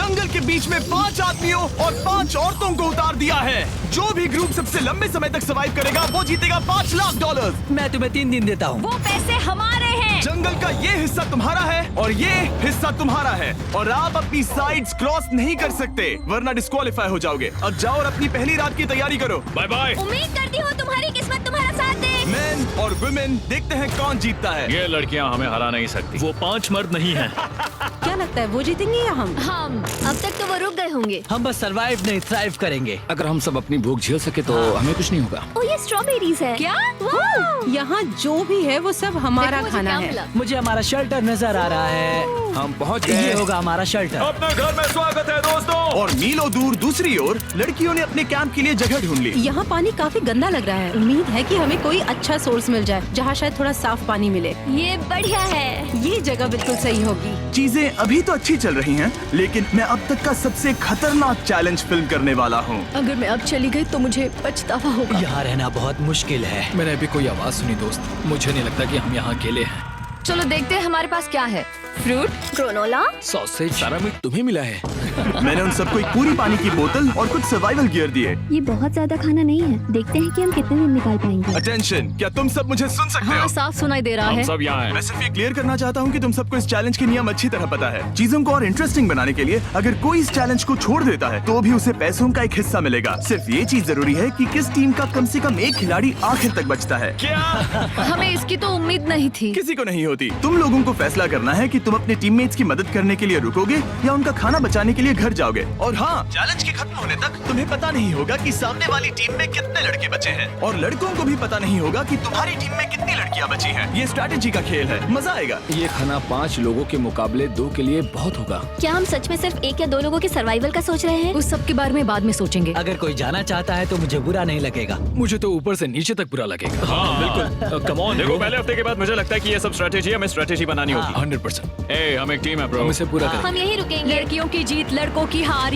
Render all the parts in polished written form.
जंगल के बीच में 5 आदमियों और 5 औरतों को उतार दिया है। जो भी ग्रुप सबसे लंबे समय तक सर्वाइव करेगा वो जीतेगा $5 लाख। मैं तुम्हें 3 दिन देता हूँ। वो पैसे हमारे हैं। जंगल का ये हिस्सा तुम्हारा है और ये हिस्सा तुम्हारा है और आप अपनी साइड्स क्रॉस नहीं कर सकते वरना डिस्क्वालीफाई हो जाओगे। अब जाओ और अपनी पहली रात की तैयारी करो। Bye bye. उम्मीद करती हूँ तुम्हारी किस्मत तुम्हारा साथ दे। मेन और वुमेन, देखते हैं कौन जीतता है। ये लड़कियां हमें हरा नहीं सकती। वो 5 मर्द नहीं हैं। क्या लगता है वो जीतेंगे या हम? अब तक तो वो रुक गए होंगे। हम बस सरवाइव नहीं थ्राइव करेंगे। अगर हम सब अपनी भूख झेल सके तो हमें कुछ नहीं होगा। ओ ये स्ट्रॉबेरीज है। क्या? यहाँ जो भी है वो सब हमारा देखो, मुझे खाना क्या है। मिला। मुझे हमारा शेल्टर नजर आ रहा है। हम पहुँच ये गए। होगा हमारा शेल्टर। अपने घर में स्वागत है दोस्तों। और मीलों दूर दूसरी ओर लड़कियों ने अपने कैंप के लिए जगह ढूंढ ली। यहाँ पानी काफी गंदा लग रहा है। उम्मीद है कि हमें कोई अच्छा सोर्स मिल जाए जहाँ शायद थोड़ा साफ पानी मिले। ये बढ़िया है। ये जगह बिल्कुल सही होगी। चीजें अभी तो अच्छी चल रही हैं, लेकिन मैं अब तक का सबसे खतरनाक चैलेंज फिल्म करने वाला हूँ। अगर मैं अब चली गई तो मुझे पछतावा होगा। यहाँ रहना बहुत मुश्किल है। मैंने अभी कोई आवाज सुनी दोस्त। मुझे नहीं लगता कि हम यहाँ अकेले हैं। चलो देखते हैं हमारे पास क्या है। Fruit, granola. सॉसेज, सारा मीट तुम्हें मिला है। मैंने उन सबको एक पूरी पानी की बोतल और कुछ सर्वाइवल गियर दिए। ये बहुत ज्यादा खाना नहीं है। देखते हैं कि हम कितने दिन निकाल पाएंगे। अटेंशन, क्या तुम सब मुझे सुन सकते हो? साफ सुनाई दे रहा हम है। सब यहाँ हैं। मैं सिर्फ ये क्लियर करना चाहता हूँ कि तुम सबको इस चैलेंज के नियम अच्छी तरह पता है। चीजों को और इंटरेस्टिंग बनाने के लिए अगर कोई इस चैलेंज को छोड़ देता है तो भी उसे पैसों का एक हिस्सा मिलेगा। सिर्फ ये चीज जरूरी है कि किस टीम का कम से कम एक खिलाड़ी आखिर तक बचता है। हमें इसकी तो उम्मीद नहीं थी। किसी को नहीं होती। तुम लोगों को फैसला करना है कि तुम अपने टीममेट्स की मदद करने के लिए रुकोगे या उनका खाना बचाने के लिए घर जाओगे। और हाँ, चैलेंज के खत्म होने तक तुम्हें पता नहीं होगा कि सामने वाली टीम में कितने लड़के बचे हैं और लड़कों को भी पता नहीं होगा कि तुम्हारी टीम में कितनी लड़कियां बची हैं। ये स्ट्रैटेजी का खेल है, मजा आएगा। ये खाना 5 लोगों के मुकाबले 2 के लिए बहुत होगा। क्या हम सच में सिर्फ 1 या 2 लोगों के सर्वाइवल का सोच रहे हैं? उस सब के बारे में बाद में सोचेंगे। अगर कोई जाना चाहता है तो मुझे बुरा नहीं लगेगा। मुझे तो ऊपर से नीचे तक बुरा लगेगा। हाँ बिल्कुल। Come on. देखो पहले हफ्ते के बाद मुझे लगता है कि ये सब स्ट्रेटेजी हमें स्ट्रेटेजी बनानी होगी। 100%। ए, हम एक टीम है ब्रो। हम इसे पूरा करेंगे। हम यही रुकेंगे। लड़कियों की जीत, लड़कों की हार।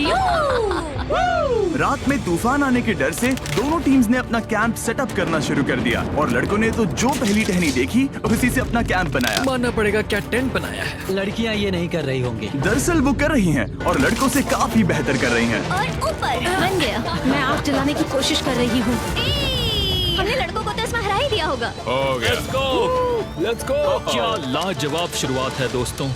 रात में तूफान आने के डर से दोनों टीम्स ने अपना कैंप सेटअप करना शुरू कर दिया और लड़कों ने तो जो पहली टहनी देखी उसी से अपना कैंप बनाया। मानना पड़ेगा, क्या टेंट बनाया है। लड़कियाँ ये नहीं कर रही होंगी। दरअसल वो कर रही हैं और लड़कों से काफी बेहतर कर रही हैं। और ऊपर बन गया। मैं आग जलाने की कोशिश कर रही हूँ। हमने लड़कों को तो इसमें हरा ही दिया होगा। हो गया। Let's go. क्या लाजवाब शुरुआत है दोस्तों।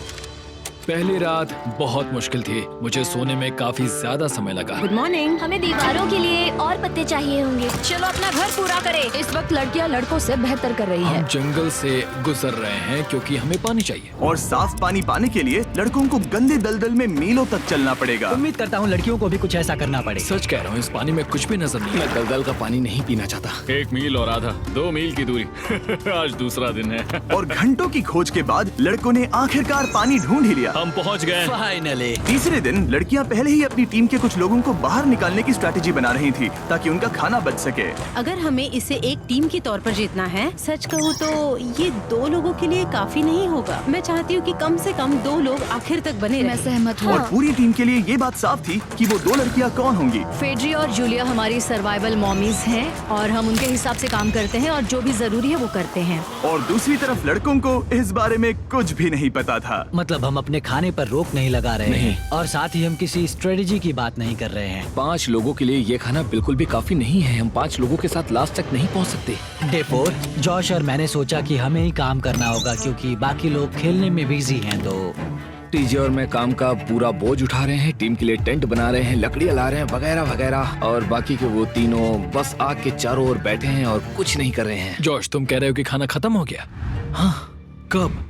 पहली रात बहुत मुश्किल थी। मुझे सोने में काफी ज्यादा समय लगा। Good morning. हमें दीवारों के लिए और पत्ते चाहिए होंगे। चलो अपना घर पूरा करें। इस वक्त लड़कियां लड़कों से बेहतर कर रही है। हम जंगल से गुजर रहे हैं क्योंकि हमें पानी चाहिए। और साफ पानी पाने के लिए लड़कों को गंदे दलदल में मीलों तक चलना पड़ेगा। उम्मीद करता हूँ लड़कियों को भी कुछ ऐसा करना पड़े। सच कह रहा हूँ, इस पानी में कुछ भी नजर नहीं। मैं दलदल का पानी नहीं पीना चाहता। 1 मील और आधा, 2 मील की दूरी। आज दूसरा दिन है। और घंटों की खोज के बाद लड़कों ने आखिरकार पानी ढूंढ ही लिया। हम पहुंच गए। फाइनली। तीसरे दिन लड़कियां पहले ही अपनी टीम के कुछ लोगों को बाहर निकालने की स्ट्रैटेजी बना रही थी ताकि उनका खाना बच सके। अगर हमें इसे एक टीम के तौर पर जीतना है, सच कहूँ तो ये 2 लोगों के लिए काफी नहीं होगा। मैं चाहती हूँ कि कम से कम 2 लोग आखिर तक बने मैं रहें। सहमत हूँ। और पूरी टीम के लिए ये बात साफ थी कि वो 2 लड़कियां कौन होंगी। फेड्री और जूलिया हमारी सर्वाइवल मॉमीज हैं और हम उनके हिसाब से काम करते हैं और जो भी जरूरी है वो करते हैं। और दूसरी तरफ लड़कों को इस बारे में कुछ भी नहीं पता था। मतलब हम अपने खाने पर रोक नहीं लगा रहे नहीं। हैं और साथ ही हम किसी स्ट्रेटेजी की बात नहीं कर रहे हैं। 5 लोगों के लिए ये खाना बिल्कुल भी काफी नहीं है। हम 5 लोगों के साथ लास्ट तक नहीं पहुंच सकते। डे 4, जॉश और मैंने सोचा कि हमें ही काम करना होगा क्योंकि बाकी लोग खेलने में बिजी हैं। तो टीजे और मैं काम का पूरा बोझ उठा रहे हैं। टीम के लिए टेंट बना रहे हैं, लकड़ियां ला रहे हैं, वगैरह वगैरह। और बाकी के वो तीनों बस आग के चारों ओर बैठे हैं और कुछ नहीं कर रहे हैं। जॉश, तुम कह रहे हो कि खाना खत्म हो गया? हाँ, कब?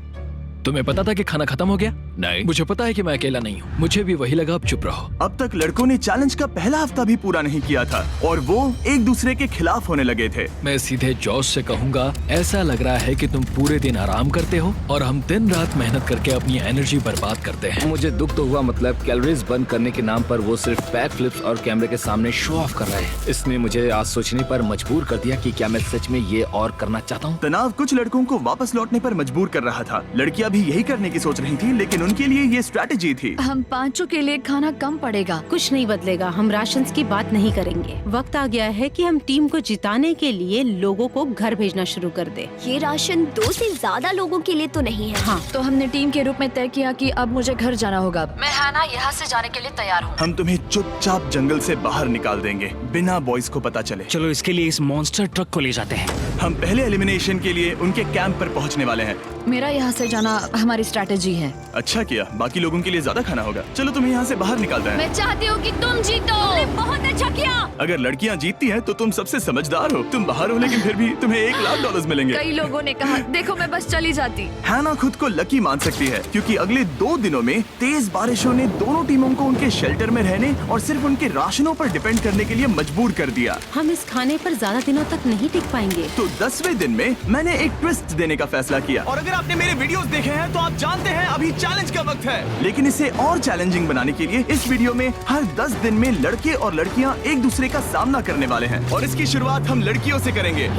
तुम्हें पता था कि खाना खत्म हो गया? नहीं, मुझे पता है कि मैं अकेला नहीं हूँ। मुझे भी वही लगा। अब चुप रहो। अब तक लड़कों ने चैलेंज का पहला हफ्ता भी पूरा नहीं किया था और वो एक दूसरे के खिलाफ होने लगे थे। मैं सीधे जॉश से कहूंगा, ऐसा लग रहा है कि तुम पूरे दिन आराम करते हो और हम दिन रात मेहनत करके अपनी एनर्जी बर्बाद करते हैं। मुझे दुख तो हुआ, मतलब कैलोरीज बर्न करने के नाम पर वो सिर्फ बैक फ्लिप्स और कैमरे के सामने शो ऑफ कर रहे हैं। इसने मुझे आज सोचने पर मजबूर कर दिया कि क्या मैं सच में ये और करना चाहता हूँ। तनाव कुछ लड़कों को वापस लौटने पर मजबूर कर रहा था। लड़कियां भी यही करने की सोच रही थी, लेकिन उनके लिए ये स्ट्रैटेजी थी। हम पांचों के लिए खाना कम पड़ेगा। कुछ नहीं बदलेगा, हम राशंस की बात नहीं करेंगे। वक्त आ गया है कि हम टीम को जिताने के लिए लोगों को घर भेजना शुरू कर दे। ये राशन 2 से ज्यादा लोगों के लिए तो नहीं है। हाँ, तो हमने टीम के रूप में तय किया कि अब मुझे घर जाना होगा। मैं हैना यहाँ से जाने के लिए तैयार हूँ। हम तुम्हें चुपचाप जंगल से बाहर निकाल देंगे बिना बॉयज को पता चले। चलो इसके लिए इस मॉन्स्टर ट्रक को ले जाते हैं। हम पहले एलिमिनेशन के लिए उनके कैंप पर पहुंचने वाले हैं। मेरा यहाँ से जाना हमारी स्ट्रैटेजी है। अच्छा किया, बाकी लोगों के लिए ज्यादा खाना होगा। चलो तुम्हें यहाँ से बाहर निकालते हैं। मैं चाहती हूँ कि तुम जीतो। बहुत अच्छा किया। अगर लड़कियाँ जीतती हैं तो तुम सबसे समझदार हो। तुम बाहर हो लेकिन फिर भी तुम्हें $1,00,000 मिलेंगे। कई लोगों ने कहा देखो मैं बस चली जाती। हैना खुद को लकी मान सकती है क्योंकि अगले 2 दिनों में तेज बारिशों ने दोनों टीमों को उनके शेल्टर में रहने और सिर्फ उनके राशनों पर डिपेंड करने के लिए मजबूर कर दिया। हम इस खाने पर ज्यादा दिनों तक नहीं टिक पाएंगे। तो 10वें दिन में मैंने एक ट्विस्ट देने का फैसला किया। और अगर आपने मेरे वीडियोस देखे हैं तो आप जानते हैं अभी चैलेंज का वक्त है। लेकिन इसे और चैलेंजिंग बनाने के लिए इस वीडियो में हर 10 दिन में लड़के और लड़कियां एक दूसरे का सामना करने वाले हैं और इसकी शुरुआत हम लड़कियों से करेंगे।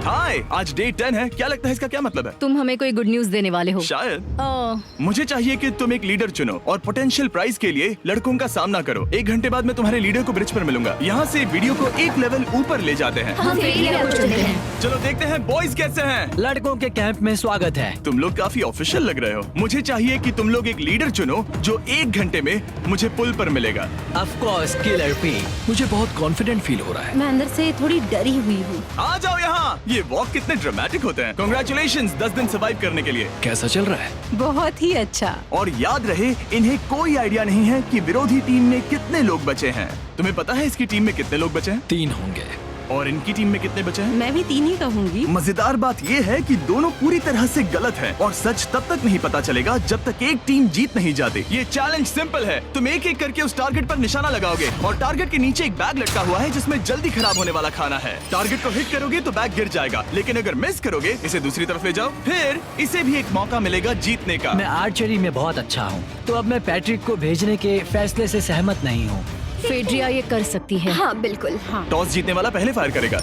हाय, आज डे 10 है। क्या लगता है इसका क्या मतलब है? तुम हमें कोई गुड न्यूज देने वाले हो। शायद। ओह, मुझे चाहिए कि तुम एक लीडर चुनो और पोटेंशियल प्राइज के लिए लड़कों का सामना करो। 1 घंटे बाद मैं तुम्हारे लीडर को ब्रिज पर मिलूंगा। यहाँ से वीडियो को एक लेवल ऊपर ले जाते हैं। हम एरिया को चुनते हैं। चलो देखते हैं बॉयज कैसे हैं। लड़कों के कैंप में स्वागत है। तुम लोग काफी ऑफिशियल लग रहे हो। मुझे चाहिए कि तुम लोग एक लीडर चुनो जो 1 घंटे में मुझे पुल पर मिलेगा। Of course killer P. मुझे बहुत कॉन्फिडेंट फील हो रहा है। मैं अंदर से थोड़ी डरी हुई हूँ। आ जाओ यहाँ। ये वॉक कितने ड्रामेटिक होते हैं। कांग्रेचुलेशंस 10 दिन सर्वाइव करने के लिए। कैसा चल रहा है? बहुत ही अच्छा। और याद रहे इन्हें कोई आइडिया नहीं है कि विरोधी टीम में कितने लोग बचे हैं। तुम्हें पता है इसकी टीम में कितने लोग बचे हैं? 3 होंगे। और इनकी टीम में कितने बचे हैं? मैं भी 3 ही कहूँगी। मजेदार बात ये है कि दोनों पूरी तरह से गलत हैं और सच तब तक नहीं पता चलेगा जब तक एक टीम जीत नहीं जाती। ये चैलेंज सिंपल है। तुम एक एक करके उस टारगेट पर निशाना लगाओगे और टारगेट के नीचे एक बैग लटका हुआ है जिसमें जल्दी खराब होने वाला खाना है। टारगेट को हिट करोगे तो बैग गिर जाएगा, लेकिन अगर मिस करोगे इसे दूसरी तरफ ले जाओ, फिर इसे भी एक मौका मिलेगा जीतने का। मैं आर्चरी में बहुत अच्छा हूँ, तो अब मैं पैट्रिक को भेजने के फैसले से सहमत नहीं हूँ। फेड्रिया ये कर सकती है। हाँ बिल्कुल। हाँ। टॉस जीतने वाला पहले फायर करेगा।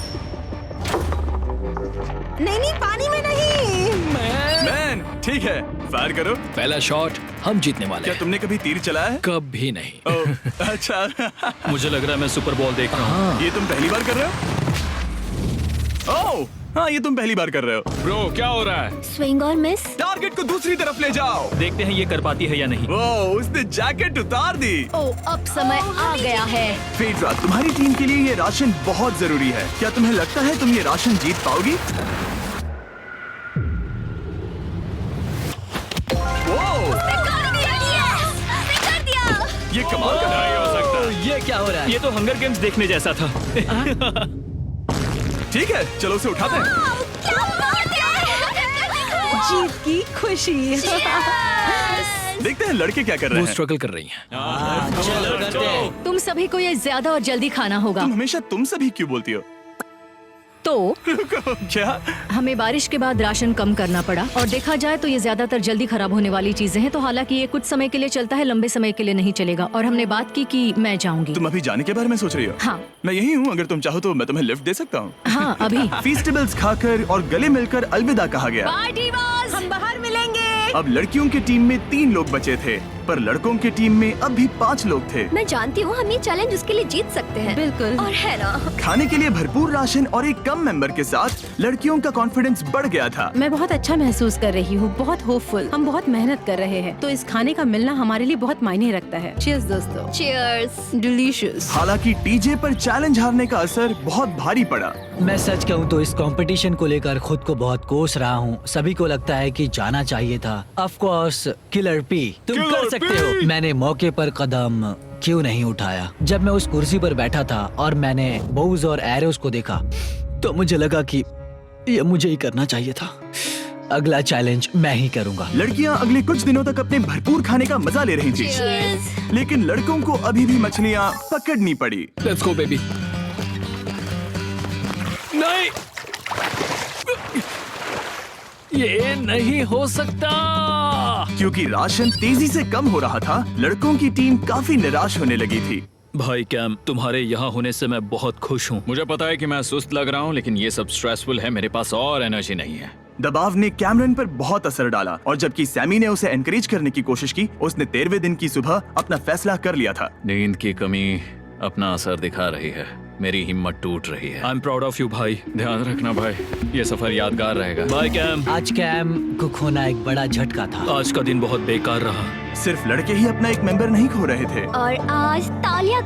नहीं, पानी में नहीं। मैन, ठीक है, फायर करो। पहला शॉट हम जीतने वाले क्या हैं। तुमने कभी तीर चलाया है? कभी नहीं। ओह, अच्छा। मुझे लग रहा है मैं सुपर बॉल देख रहा हूँ। ये तुम पहली बार कर रहे हो? ओह, हाँ, ये तुम पहली बार कर रहे हो। ब्रो क्या हो रहा है? स्विंग और मिस। टारगेट को दूसरी तरफ ले जाओ। देखते हैं ये कर पाती है या नहीं। ओह, उसने जैकेट उतार दी। ओह, अब समय आ गया है। फेड्रा, तुम्हारी टीम के लिए ये राशन बहुत जरूरी है। क्या तुम्हें लगता है तुम ये राशन जीत पाओगी? ओह, ये कमाल का नहीं हो सकता। ये क्या हो रहा है? ये तो हंगर गेम्स देखने जैसा था। ठीक है, चलो उसे उठाते हैं। जीत की खुशी। देखते हैं लड़के क्या कर रहे वो हैं। स्ट्रगल कर रही हैं। चलो करते हैं। तुम सभी को ये ज्यादा और जल्दी खाना होगा। तुम हमेशा तुम सभी क्यों बोलती हो? तो क्या? हमें बारिश के बाद राशन कम करना पड़ा और देखा जाए तो ये ज्यादातर जल्दी खराब होने वाली चीजें हैं। तो हालांकि ये कुछ समय के लिए चलता है, लंबे समय के लिए नहीं चलेगा। और हमने बात की कि मैं जाऊंगी। तुम अभी जाने के बारे में सोच रही हो? हाँ। मैं यही हूँ, अगर तुम चाहो तो मैं तुम्हें लिफ्ट दे सकता हूँ। हाँ, अभी। फीस्टेबल्स खाकर और गले मिलकर अलविदा कहा गया। हम बाहर मिलेंगे। अब लड़कियों की टीम में 3 लोग बचे थे, पर लड़कों की टीम में अब भी 5 लोग थे। मैं जानती हूँ हम ये चैलेंज उसके लिए जीत सकते हैं। बिल्कुल। और है ना। खाने के लिए भरपूर राशन और एक कम मेंबर के साथ लड़कियों का कॉन्फिडेंस बढ़ गया था। मैं बहुत अच्छा महसूस कर रही हूँ, बहुत होपफुल। हम बहुत मेहनत कर रहे हैं, तो इस खाने का मिलना हमारे लिए बहुत मायने रखता है। चीयर्स दोस्तों। चीयर्स। डिलीशियस। हालांकि टीजे पर चैलेंज हारने का असर बहुत भारी पड़ा। मैं सच कहूँ तो इस कंपटीशन को लेकर खुद को बहुत कोस रहा हूँ। सभी को लगता है कि जाना चाहिए था। ऑफ कोर्स किलर पी, तुम कर सकते हो। मैंने मौके पर कदम क्यों नहीं उठाया? जब मैं उस कुर्सी पर बैठा था और मैंने बोव्स और एरोस को देखा तो मुझे लगा कि ये मुझे ही करना चाहिए था। अगला चैलेंज मैं ही करूंगा। लड़कियां अगले कुछ दिनों तक अपने भरपूर खाने का मजा ले रही थी, लेकिन लड़कों को अभी भी मछलियां पकड़नी पड़ी। Let's go baby. नहीं, ये नहीं हो सकता। क्योंकि राशन तेजी से कम हो रहा था, लड़कों की टीम काफी निराश होने लगी थी। भाई कैम, तुम्हारे यहाँ होने से मैं बहुत खुश हूँ। मुझे पता है कि मैं सुस्त लग रहा हूँ, लेकिन ये सब स्ट्रेसफुल है। मेरे पास और एनर्जी नहीं है। दबाव ने कैमरन पर बहुत असर डाला और जबकि सैमी ने उसे एनकरेज करने की कोशिश की, उसने 13वें दिन की सुबह अपना फैसला कर लिया था। नींद की कमी अपना असर दिखा रही है, मेरी हिम्मत टूट रही है। I am proud of you भाई। ध्यान रखना भाई, ये सफर यादगार रहेगा। Bye cam. आज कैम को खोना एक बड़ा झटका था। आज का दिन बहुत बेकार रहा। सिर्फ लड़के ही अपना एक मेंबर नहीं खो रहे थे। और आज तालियां